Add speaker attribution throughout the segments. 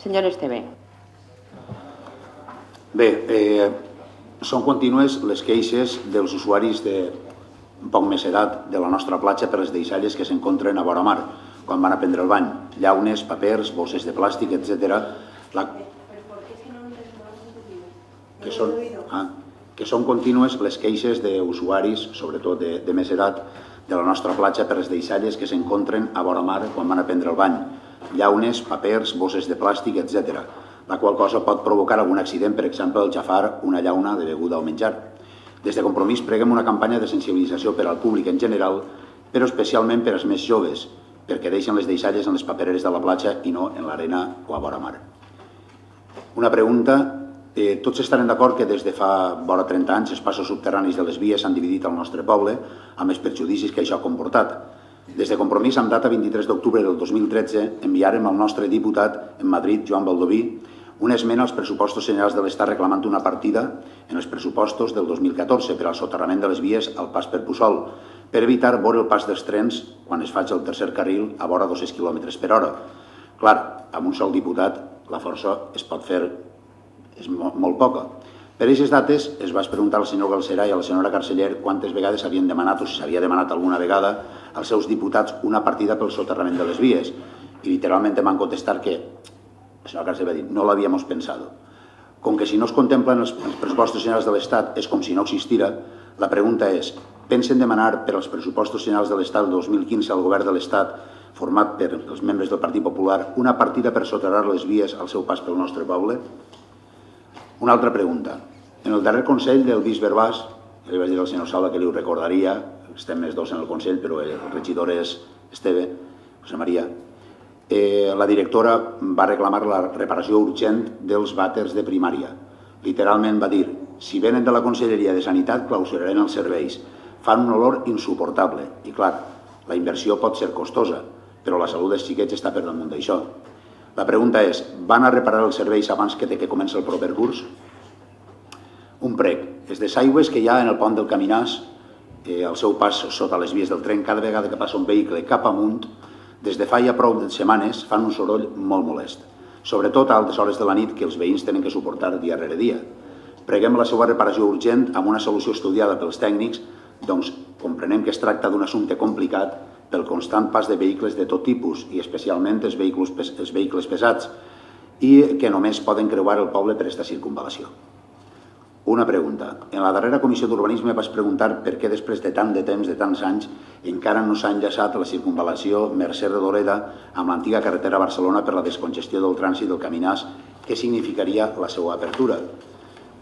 Speaker 1: Senyor Esteve.
Speaker 2: Bé, són contínues les queixes dels usuaris de un poc més edat de la nostra platja per les deixalles que s'encontren a vora mar, quan van a prendre el bany. Llaunes, papers, bosses de plàstic, etc. Que són contínues les queixes d'usuaris, sobretot de més edat, de la nostra platja per les deixalles que s'encontren a vora mar quan van a prendre el bany. Llaunes, papers, bosses de plàstic, etc. La qual cosa pot provocar algun accident, per exemple, al xafar una llauna de beguda o menjar. Des de Compromís preguem una campanya de sensibilització per al públic en general, però especialment per als més joves, perquè deixen les deixalles en les papereres de la platja i no en l'arena o a vora mar. Una pregunta. Tots estaran d'acord que des de fa vora 30 anys els passos subterranis de les vies s'han dividit al nostre poble amb els perjudicis que això ha comportat. Des de Compromís, amb data 23 d'octubre del 2013, enviarem al nostre diputat en Madrid, Joan Baldoví, una esmena als pressupostos generals de l'Estat reclamant una partida en els pressupostos del 2014 per al soterrament de les vies al pas per Puçol, per evitar veure el pas dels trens quan es faig el tercer carril a vora 200 km/h. Clar, amb un sol diputat la força es pot fer és molt poca. Per aquestes dates es va preguntar al senyor Galcerà i a la senyora Carceller quantes vegades havien demanat o si s'havia demanat alguna vegada als seus diputats una partida pel soterrament de les vies. I literalment van contestar que la senyora Carceller va dir no l'havíem pensat. Com que si no es contemplen els pressupostos generals de l'Estat és com si no existira, la pregunta és, pensen demanar per als pressupostos generals de l'Estat del 2015 al govern de l'Estat format per els membres del Partit Popular una partida per soterrar les vies al seu pas pel nostre poble? Una altra pregunta. En el darrer Consell del Bisbe Herbàs, li vaig dir al senyor Salva que li ho recordaria, estem més dos en el Consell, però el regidor és Esteve, José María, la directora va reclamar la reparació urgent dels vàters de primària. Literalment va dir, si venen de la Conselleria de Sanitat, clausurarem els serveis. Fan un olor insuportable. I clar, la inversió pot ser costosa, però la salut dels xiquets està per damunt d'això. La pregunta és, van a reparar els serveis abans que comenci el proper curs? Un prec. Els desaigües que hi ha en el pont del Caminàs, al seu pas sota les vies del tren, cada vegada que passa un vehicle cap amunt, des de fa ja prou de setmanes fan un soroll molt molest, sobretot a altes hores de la nit que els veïns tenen que suportar dia rere dia. Preguem la seva reparació urgent amb una solució estudiada pels tècnics, doncs comprenem que es tracta d'un assumpte complicat pel constant pas de vehicles de tot tipus i especialment els vehicles pesats i que només poden creuar el poble per aquesta circunvalació. Una pregunta. En la darrera comissió d'urbanisme vaig preguntar per què després de tant de temps, de tants anys, encara no s'ha enllaçat la circunvalació Mercè Rodoreda amb l'antiga carretera a Barcelona per la descongestió del trànsit del Caminàs, què significaria la seva apertura.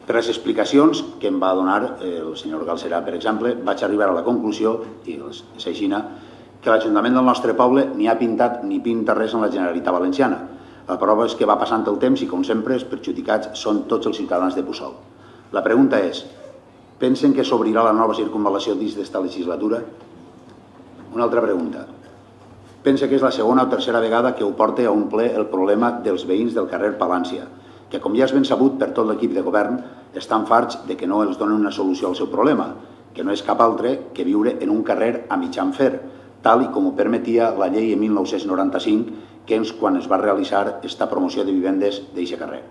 Speaker 2: Per les explicacions que em va donar el senyor Galcerà, per exemple, vaig arribar a la conclusió, i és així, que l'Ajuntament del nostre poble ni ha pintat ni pinta res en la Generalitat Valenciana. La prova és que va passant el temps i, com sempre, els perjudicats són tots els ciutadans de Puçol. La pregunta és, pensen que s'obrirà la nova circunvalació dins d'esta legislatura? Una altra pregunta. Pensa que és la segona o tercera vegada que ho porta a un ple el problema dels veïns del carrer Palància, que, com ja és ben sabut per tot l'equip de govern, estan farts de que no els donen una solució al seu problema, que no és cap altre que viure en un carrer a mitjan fer, tal com ho permetia la llei en 1995, que és quan es va realitzar aquesta promoció de vivendes d'aquest carrer.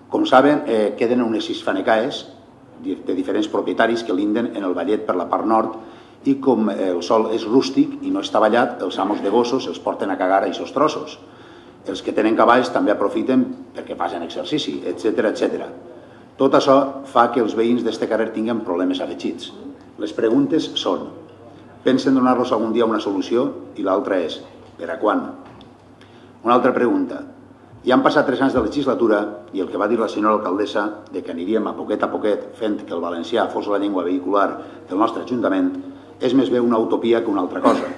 Speaker 2: Com saben, queden unes 6 fanecaes de diferents propietaris que linden en el vallet per la part nord i com el sòl és rústic i no està ballat, els amos de gossos els porten a cagar a aquests trossos. Els que tenen cavalls també aprofiten perquè facin exercici, etc. Tot això fa que els veïns d'aquest carrer tinguin problemes afegits. Les preguntes són, pensen donar-los algun dia una solució? I l'altra és, per a quan? Una altra pregunta. Ja han passat 3 anys de legislatura i el que va dir la senyora alcaldessa de que aniríem a poquet fent que el valencià fos la llengua vehicular del nostre Ajuntament és més bé una utopia que una altra cosa.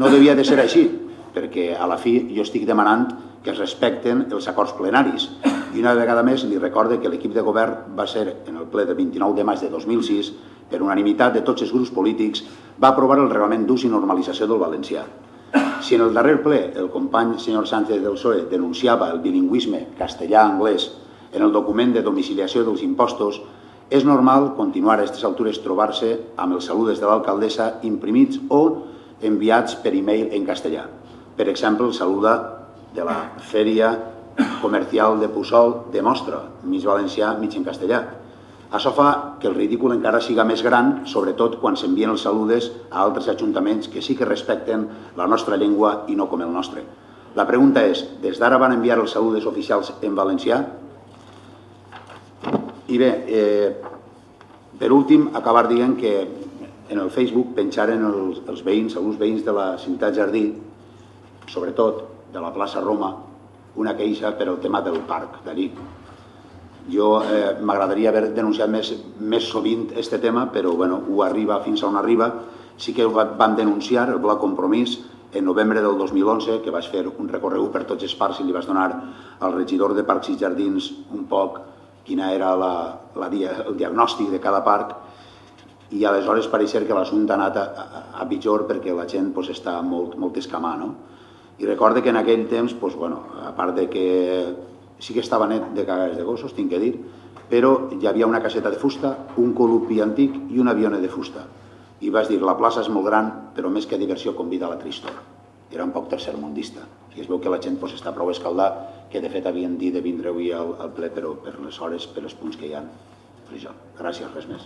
Speaker 2: No devia de ser així, perquè a la fi jo estic demanant que es respecten els acords plenaris. I una vegada més li recorde que l'equip de govern va ser en el ple del 29 de maig de 2006, per unanimitat de tots els grups polítics, va aprovar el reglament d'ús i normalització del valencià. Si en el darrer ple el company senyor Sánchez del PSOE denunciava el bilingüisme castellà-anglès en el document de domiciliació dels impostos, és normal continuar a aquestes altures trobar-se amb els saludes de l'alcaldessa imprimits o enviats per e-mail en castellà. Per exemple, el saluda de la Fèria comercial de Puçol demostra, mig valencià, mig en castellà. Això fa que el ridícul encara siga més gran, sobretot quan s'envien els saludes a altres ajuntaments que sí que respecten la nostra llengua i no com el nostre. La pregunta és, des d'ara van enviar els saludes oficials en valencià? I bé, per últim, acabar dient que en el Facebook penjaren els veïns, alguns veïns de la Ciutat Jardí, sobretot de la plaça Roma, una queixa per al tema del parc d'allí. Jo m'agradaria haver denunciat més sovint aquest tema, però ho arriba fins on arriba. Sí que vam denunciar el Bloc Compromís en novembre del 2011, que vaig fer un recorregut per tots els parcs i li vaig donar al regidor de Parcs i Jardins un poc quina era el diagnòstic de cada parc, i aleshores pareix ser que l'assumpte ha anat a pitjor perquè la gent està molt escamada. I recorde que en aquell temps, a part de que sí que estava net de cagades de gossos, tinc que dir, però hi havia una caseta de fusta, un colupi antic i un avione de fusta. I vaig dir, la plaça és molt gran, però més que diversió convida a la tristor. Era un poc tercermundista. I es veu que la gent està prou escaldada, que de fet havien dit de vindre avui al ple, però per les hores, per els punts que hi ha. Gràcies, res més.